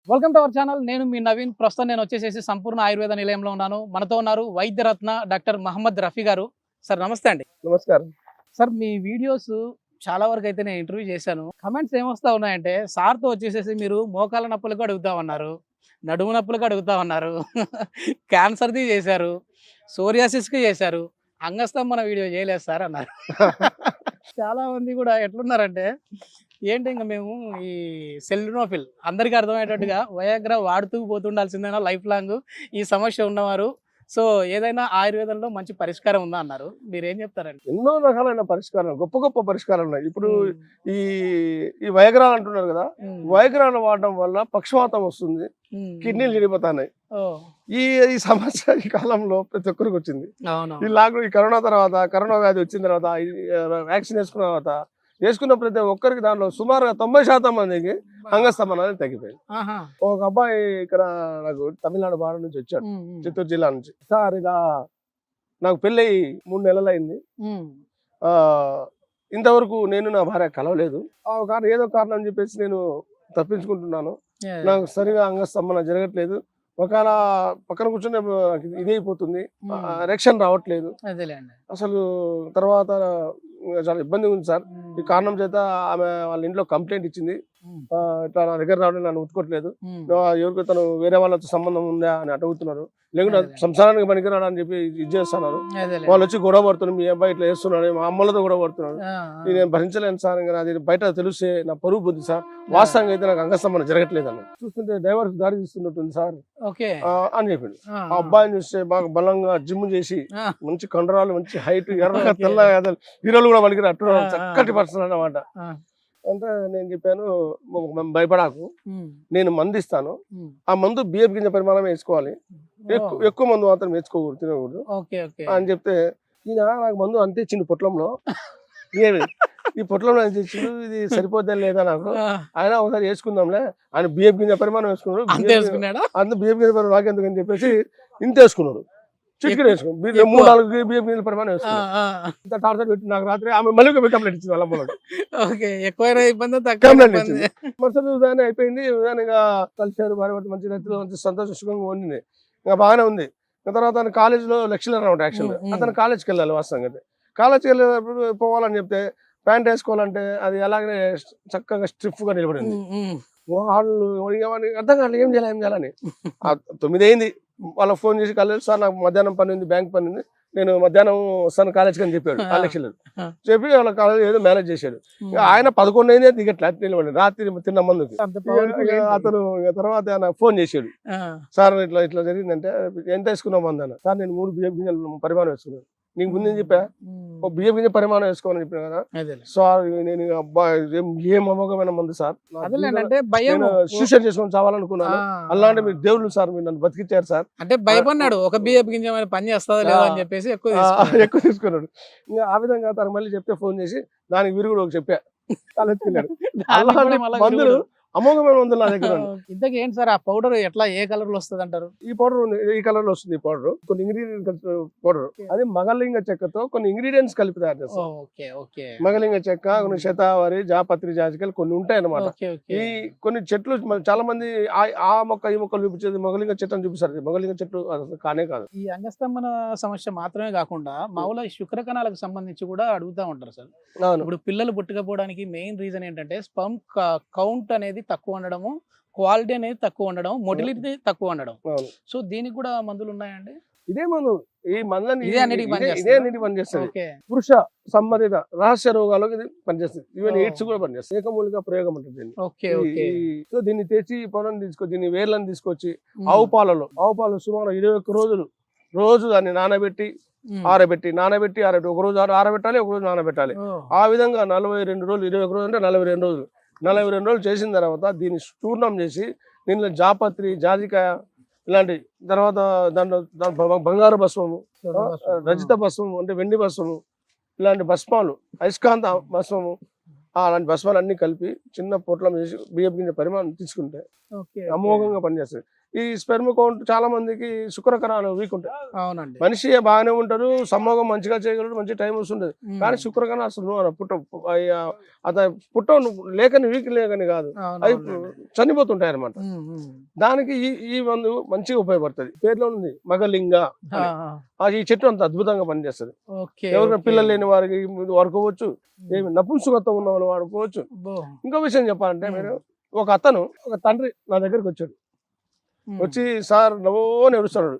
Welcome to our channel. నేను మీ నవీన్. ప్రస్తుతం నేను వచ్చేసేసి సంపూర్ణ ఆయుర్వేద నిలయంలో ఉన్నాను. మనతో ఉన్నారు వైద్యరత్న డాక్టర్ మహమ్మద్ రఫీ గారు. సార్ నమస్తే అండి. నమస్కారం. సార్ మీ వీడియోస్ చాలా వరకు అయితే నేను ఇంటర్వ్యూ చేశాను. కమెంట్స్ ఏమొస్తా ఉన్నాయంటే సార్తో వచ్చేసేసి మీరు మోకాల నొప్పులకు అడుగుతా ఉన్నారు, నడుము నొప్పులకు అడుగుతా ఉన్నారు, క్యాన్సర్ది చేశారు, సోరియాసిస్కి చేశారు, అంగస్తంభన వీడియో చేయలేదు సార్ అన్నారు. చాలా మంది కూడా ఎట్లున్నారంటే ఏంటి ఇంకా మేము ఈ సెల్యునోఫిల్ అందరికీ అర్థమయ్యేటట్టుగా వయాగ్రా వాడుతూ పోతుండాల్సిందేనా లైఫ్ లాంగ్ ఈ సమస్య ఉన్నవారు. సో ఏదైనా ఆయుర్వేదంలో మంచి పరిష్కారం ఉందా అన్నారు. మీరేం చెప్తారండి? ఎన్నో రకాలైన పరిష్కారాలు, గొప్ప గొప్ప పరిష్కారాలు ఉన్నాయి. ఇప్పుడు ఈ ఈ వయగ్రాలు అంటున్నారు కదా, వయగ్రాలు వాడడం వల్ల పక్షవాతం వస్తుంది, కిడ్నీలు చెడిపోతున్నాయి. ఈ ఈ సమస్య ఈ కాలంలో ప్రతి ఒక్కరికి వచ్చింది. ఈ లాక్డౌన్, ఈ కరోనా తర్వాత, కరోనా వ్యాధి వచ్చిన తర్వాత, వ్యాక్సిన్ వేసుకున్న తర్వాత వేసుకున్న ప్రతి ఒక్కరికి దాంట్లో సుమారుగా 90% మందికి అంగస్తంభన అనేది తగ్గిపోయింది. ఒక అబ్బాయి ఇక్కడ నాకు తమిళనాడు బార్డర్ నుంచి వచ్చాడు, చిత్తూరు జిల్లా నుంచి. సార్ ఇలా నాకు పెళ్ళి 3 నెలలు అయింది, ఇంతవరకు నేను నా భార్య కలవలేదు, ఏదో కారణం అని చెప్పేసి నేను తప్పించుకుంటున్నాను, నాకు సరిగా అంగస్తంభన జరగట్లేదు, ఒకవేళ పక్కన కూర్చొని ఇదైపోతుంది, ఎరెక్షన్ రావట్లేదు అసలు. తర్వాత చాలా ఇబ్బంది ఉంది సార్. ఈ కారణం చేత ఆమె వాళ్ళ ఇంట్లో కంప్లైంట్ ఇచ్చింది, ఇట్లా నా దగ్గర రావడం నన్ను ఉట్టుకోవట్లేదు, ఎవరికి తను వేరే వాళ్ళతో సంబంధం ఉందా అని అడుగుతున్నారు, లేకుంటే సంసారానికి పనికిరాడు అని చెప్పి ఇది చేస్తున్నారు. వాళ్ళు వచ్చి గొడవ పడుతున్నారు, మీ అబ్బాయి ఇట్లా చేస్తున్నాడు, మా అమ్మలతో గొడవ పడుతున్నాడు, నేను భరించలేను సార్, ఇంకా అది బయట తెలిస్తే నా పరువు బుద్ధి సార్, వాస్తవంగా అయితే నాకు అంగస్తంభన జరగట్లేదు అని చూస్తుంటే డైవర్స్ దారి తీస్తున్నట్టుంది సార్ అని చెప్పిండు. ఆ అబ్బాయిని చూస్తే బాగా బలంగా జిమ్ చేసి మంచి కండరాలు, మంచి హైట్, ఎర్రగా తెల్లగా, హీరోలు కూడా పలికిన అట్టు చక్కటి పర్సన్ అన్నమాట. అంటే నేను చెప్పాను, భయపడాకు, నేను మందు ఇస్తాను, ఆ మందు బియ్యం గింజ పరిమాణం వేసుకోవాలి, ఎక్కువ మందు మాత్రం వేసుకోకూడదు, తినకూడదు అని చెప్తే, ఈయన నాకు మందు అంతే ఇచ్చిండు పొట్లంలో. ఈ పొట్లంలో ఇచ్చిండు, ఇది సరిపోద్దా లేదా నాకు, ఆయన ఒకసారి వేసుకుందాంలే, ఆయన బియ్యం గింజ పరిమాణం వేసుకున్నాడు, అంత బియ్యం గింజ పరిమాణం నాకెందుకు అని చెప్పేసి ఇంత వేసుకున్నాడు, చిటికెన్ వేసుకున్నాడు, 3-4 బియ్యం గింజల పరిమాణం వేసుకున్నాడు. ఇంత టార్చర్ పెట్టి నాకు రాత్రి ఆమె మళ్ళీ కంప్లైంట్ ఇచ్చింది వాళ్ళ అమ్మలో. మరుసటి అయిపోయింది, కలిసారు, భార్య మంచి రైతులు, మంచి సంతోష సుఖంగా ఉండింది, ఇంకా బాగానే ఉంది. తర్వాత తన కాలేజీలో లెక్చరర్ అనమాట, యాక్చువల్గా అతను కాలేజ్కి వెళ్ళాలి. వాస్తవంగా అయితే కాలేజ్కి వెళ్ళేటప్పుడు పోవాలని చెప్తే ప్యాంట్ వేసుకోవాలంటే అది అలాగే చక్కగా స్టిఫ్ గా నిలబడింది. వాళ్ళు అర్థం కాదు ఏం చేయాలని. 9 అయింది, వాళ్ళకి ఫోన్ చేసి కాలేజ్ సార్ నాకు మధ్యాహ్నం పని ఉంది, బ్యాంక్ పని ఉంది, నేను మధ్యాహ్నం వస్తాను కాలేజ్కి అని చెప్పాడు ఆ లెక్చరర్. చెప్పి వాళ్ళ కాలేజ్ ఏదో మేనేజ్ చేశాడు. ఆయన 11 అయిందే దిగట్లే, నిలబడి రాత్రి తిన్న మందుకి. అతను తర్వాత నాకు ఫోన్ చేశాడు, సార్ ఇట్లా ఇట్లా జరిగిందంటే ఎంత వేసుకున్నావు మంది అన్న. సార్ నేను 3 బియ్యం గింజలు పరిమాణం వేసుకున్నాను, నీకు ముందు చెప్పా ఒక బియ్యం గింజ పరిమాణం వేసుకోవాలని చెప్పిన కదా సార్. నేను ఏం అమోఘమైన మంది సార్, సూసైడ్ చేసుకొని చావాలనుకున్నాను, అలాంటి మీరు దేవుళ్ళు సార్, మీరు నన్ను బతికిచ్చారు సార్ అంటే భయపడినాడు. ఒక బియ్యం గింజ పని చేస్తుందా లేదా అని చెప్పేసి ఎక్కువ తీసుకున్నాడు. ఇంకా ఆ విధంగా తనకు మళ్ళీ చెప్తే ఫోన్ చేసి దానికి విరుగుడు ఒక చెప్పా, మందులు అమోఘమైన మందులు నా దగ్గర. ఇంతకీ ఏంటి సార్ ఆ పౌడర్ ఎట్లా, ఏ కలర్ లో వస్తుంది అంటారు? ఈ పౌడర్ ఈ కలర్ లో వస్తుంది. ఈ పౌడర్ కొన్ని ఇంగ్రీడియంట్స్ పౌడర్, అది మగలింగ చెక్కతో కొన్ని ఇంగ్రీడియంట్స్ కలిపి తయారు చేస్తారు. మగలింగ చెక్క, కొన్ని శతావరి, జాపత్రి, జాజికలు కొన్ని ఉంటాయి అన్నమాట. ఈ కొన్ని చెట్లు చాలా మంది ఆ మొక్క ఈ మొక్కలు చూపించేది మగలింగ చెట్టు అని చూపిస్తారు, మగలింగ చెట్టు కానే కాదు. ఈ అంగస్తంభన సమస్య మాత్రమే కాకుండా మామూలుగా శుక్ర కణాలకు సంబంధించి కూడా అడుగుతా ఉంటారు సార్. ఇప్పుడు పిల్లలు పుట్టకపోవడానికి మెయిన్ రీజన్ ఏంటంటే స్పర్మ్ కౌంట్ అనేది తక్కువ ఉండడము, క్వాలిటీ అనేది తక్కువ ఉండడం, మొటిలిటీ తక్కువ ఉండడం. సో దీనికి కూడా మందులు ఉన్నాయండి? ఇదే మందు, ఈ మందుని ఇదే అన్నిటికి పనిచేస్తుంది. పురుష సంబంధిత రహస్య రోగాలకు ఇది పనిచేస్తుంది, ఈవెన్ ఎయిడ్స్ కూడా పనిచేస్తుంది. ఏకమూలిక ప్రయోగం ఉంటుంది. సో దీన్ని తెచ్చి పొలం తీసుకొచ్చి, దీన్ని వేర్లను తీసుకొచ్చి ఆవు పాలు సుమారు 21 రోజులు రోజు దాన్ని నానబెట్టి ఆరబెట్టి ఒక రోజు ఆరబెట్టాలి, ఒక రోజు నానబెట్టాలి. ఆ విధంగా 42 రోజులు, 21 రోజులు అంటే 42 రోజులు చేసిన తర్వాత దీన్ని చూర్ణం చేసి దీనిలో జాపత్రి, జాజికాయ ఇలాంటి, తర్వాత దాంట్లో బంగారు భస్మము, రజిత భస్మము అంటే వెండి భస్మము, ఇలాంటి భస్మాలు, అయస్కాంత భస్మము, అలాంటి భస్మాలు అన్ని కలిపి చిన్న పొట్లం చేసి బియ్యం గింజ పరిమాణం తీసుకుంటే అమోఘంగా పనిచేస్తుంది. ఈ స్పెర్మ్ కౌంట్ చాలా మందికి శుక్రకణాలు వీక్ ఉంటాయి. అవునండి. మనిషి బాగానే ఉంటారు, సంభోగం మంచిగా చేయగలరు, మంచి టైం వస్తుంటది. కానీ శుక్రకణాలు అసలు అతను లేకని వీక్ లేకని కాదు, అవి చనిపోతుంటాయి అనమాట. దానికి ఈ మందు మంచిగా ఉపయోగపడుతుంది. పేరులో ఉంది మగలింగ అని. ఈ చెట్టు అంత అద్భుతంగా పనిచేస్తుంది. ఎవరైనా పిల్లలు లేని వారికి వాడుకోవచ్చు, ఏమి నపుంసకత్వం ఉన్న వాళ్ళు వాడుకోవచ్చు. ఇంకో విషయం చెప్పాలంటే, మీరు ఒక తండ్రి నా దగ్గరికి వచ్చాడు. వచ్చి సార్ నవ్వో నేడుస్తున్నాడు.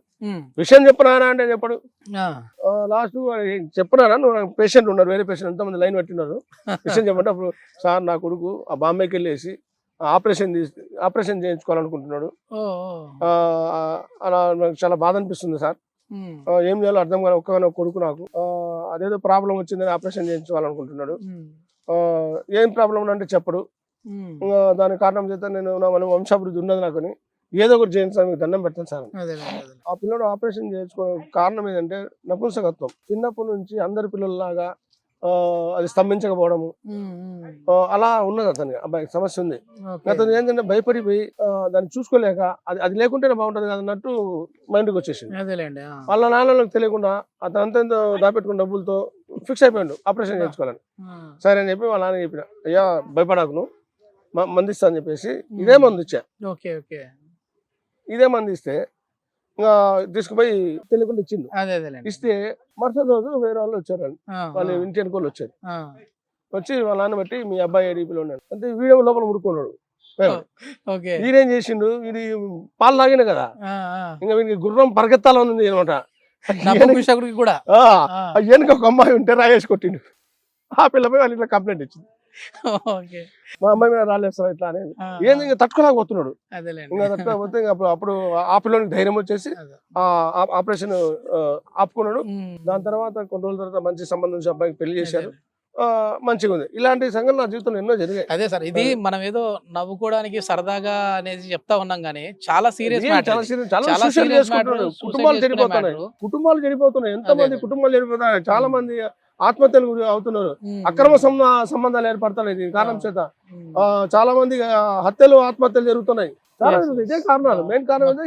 విషయం చెప్పనా అంటే చెప్పడు. లాస్ట్ చెప్పనా, నువ్వు పేషెంట్ ఉన్నారు, వేరే పేషెంట్ ఎంతమంది లైన్ పెట్టినారు, విషయం చెప్పంటే అప్పుడు సార్ నా కొడుకు ఆ బాంబేకి వెళ్ళేసి ఆపరేషన్ చేయించుకోవాలనుకుంటున్నాడు, అలా నాకు చాలా బాధ అనిపిస్తుంది సార్, ఏం చేయాలో అర్థం కాదు, ఒక్క కొడుకు నాకు అదేదో ప్రాబ్లం వచ్చిందని ఆపరేషన్ చేయించుకోవాలనుకుంటున్నాడు, ఏం ప్రాబ్లం అంటే చెప్పడు. దాని కారణం చేత నేను నా వంశాభివృద్ధి ఉన్నది నాకుని ఏదో ఒకటి చేయండి సార్, మీకు దండం పెట్టండి సార్. ఆ పిల్లడు ఆపరేషన్ చేయించుకోవడం కారణం ఏంటంటే నపుంసకత్వం. చిన్నప్పటి నుంచి అందరి పిల్లల్లాగా అది స్తంభించకపోవడము అలా ఉన్నది అతనికి. అబ్బాయి సమస్య ఉంది. అతను ఏంటంటే భయపడిపోయి దాన్ని చూసుకోలేక అది లేకుంటేనే బాగుంటది కదా అన్నట్టు మైండ్కి వచ్చేసింది. వాళ్ళ నాన్నలకు తెలియకుండా అతను అంత దాపెట్టుకున్న డబ్బులతో ఫిక్స్ అయిపోయాడు ఆపరేషన్ చేయించుకోవాలని. సరే అని చెప్పి వాళ్ళ నాన్న చెప్పిన, అయ్యా భయపడకు, నువ్వు మందిస్తా అని చెప్పేసి ఇదే మందు ఇచ్చా. ఇదే మంది ఇస్తే ఇంకా తీసుకుపోయి తెలియకుండా ఇచ్చిండు. ఇస్తే మరుసటి రోజు వేరే వాళ్ళు వచ్చారండి, వాళ్ళు ఇంటి వెనుకోళ్ళు వచ్చారు. వచ్చి వాళ్ళ నాన్న బట్టి మీ అబ్బాయి ఏడీపీలో ఉన్నాడు అంటే వీడియో లోపల ముడుకున్నాడు. వీడేం చేసిండు, ఇది పాలు తాగిన కదా, ఇంకా వీనికి గుర్రం పరిగెత్తాలని ఉంది అనమాట. వెనక ఒక అమ్మాయి ఉంటే రాయేసి కొట్టిండు. ఆ పిల్లపై వాళ్ళు ఇట్లా కంప్లైంట్ ఇచ్చింది. మా అమ్మాయి మీద రాలేస్తారు ఇట్లా అనేది. ఏంది ఇంకా తట్టుకోలేకపోతున్నాడు. ఇంకా తట్టుకోకపోతే అప్పుడు ఆ పిల్లలకి ధైర్యం వచ్చేసి ఆపరేషన్ ఆపుకున్నాడు. దాని తర్వాత కొన్ని రోజుల తర్వాత మంచి సంబంధం అబ్బాయికి పెళ్లి చేశారు. మంచిగా ఉంది. ఇలాంటి సంఘటనలు నా జీవితంలో ఎన్నో జరిగాయి. అదే సార్, ఇది మనం ఏదో నవ్వుకోవడానికి సరదాగా అనేది చెప్తా ఉన్నాం గానీ చాలా సీరియస్, కుటుంబాలు చెడిపోతున్నాయి. ఎంతమంది కుటుంబాలు చెడిపోతున్నాయి, చాలా మంది ఆత్మహత్యలు అవుతున్నారు, అక్రమ సంబంధాలు ఏర్పడుతున్నాయి. దీని కారణం చేత చాలా మంది హత్యలు ఆత్మహత్యలు జరుగుతున్నాయి. చాలా ఇదే కారణాలు. మెయిన్ కారణం అంటే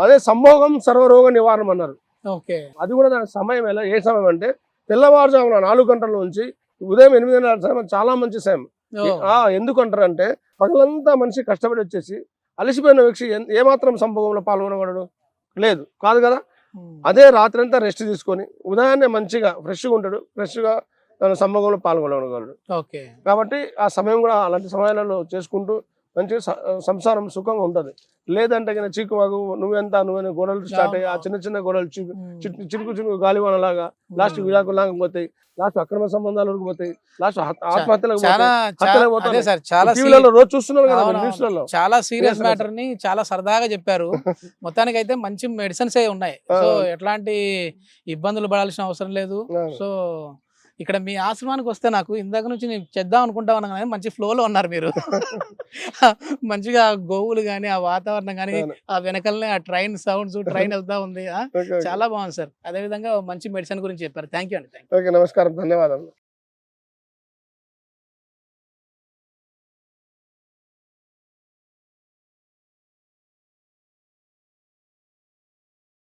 అదే సంభోగం సర్వరోగ నివారణ అన్నారు. అది కూడా దాని సమయం ఏ సమయం అంటే తెల్లవారుజామున 4 గంటల నుంచి ఉదయం 8:30 సమయం చాలా మంచి సమయం. ఎందుకంటారు అంటే పగలంతా మనిషి కష్టపడి వచ్చేసి అలసిపోయిన వ్యక్తి ఏమాత్రం సంభోగంలో పాల్గొనగలడు లేదు కాదు కదా. అదే రాత్రి అంతా రెస్ట్ తీసుకొని ఉదయాన్నే మంచిగా ఫ్రెష్గా ఉంటాడు, ఫ్రెష్గా తన సంభోగంలో పాల్గొనగలడు. కాబట్టి ఆ సమయం కూడా అలాంటి సమయాలలో చేసుకుంటూ మంచిగా సంసారం సుఖంగా ఉంటది. లేదంటే కన్నా చీకువాగు నువ్వెంత గొడవలు స్టార్ట్ అయ్యి ఆ చిన్న గొడవలు చినుకు గాలివానలాగా లాస్ట్ విడాకులాగా పోతాయి, లాస్ట్ అక్రమ సంబంధాల వరకు పోతాయి, లాస్ట్ ఆత్మహత్యలకు రోజు చూస్తున్నారు కదా న్యూస్లలో. చాలా సీరియస్ మ్యాటర్ ని చాలా సరదాగా చెప్పారు. మొత్తానికి అయితే మంచి మెడిసిన్స్ ఉన్నాయి. సో ఎట్లాంటి ఇబ్బందులు పడాల్సిన అవసరం లేదు. సో ఇక్కడ మీ ఆశ్రమానికి వస్తే నాకు ఇందాక నుంచి నేను చేద్దాం అనుకుంటా ఉన్నా కానీ మంచి ఫ్లోలో ఉన్నారు మీరు. మంచిగా గోవులు కానీ ఆ వాతావరణం కానీ ఆ వెనకలనే ఆ ట్రైన్ సౌండ్స్, ట్రైన్ వెళ్తా ఉంది, చాలా బాగుంది సార్. అదే విధంగా మంచి మెడిసిన్ గురించి చెప్పారు. థ్యాంక్ యూ అండి. నమస్కారం, ధన్యవాదాలు.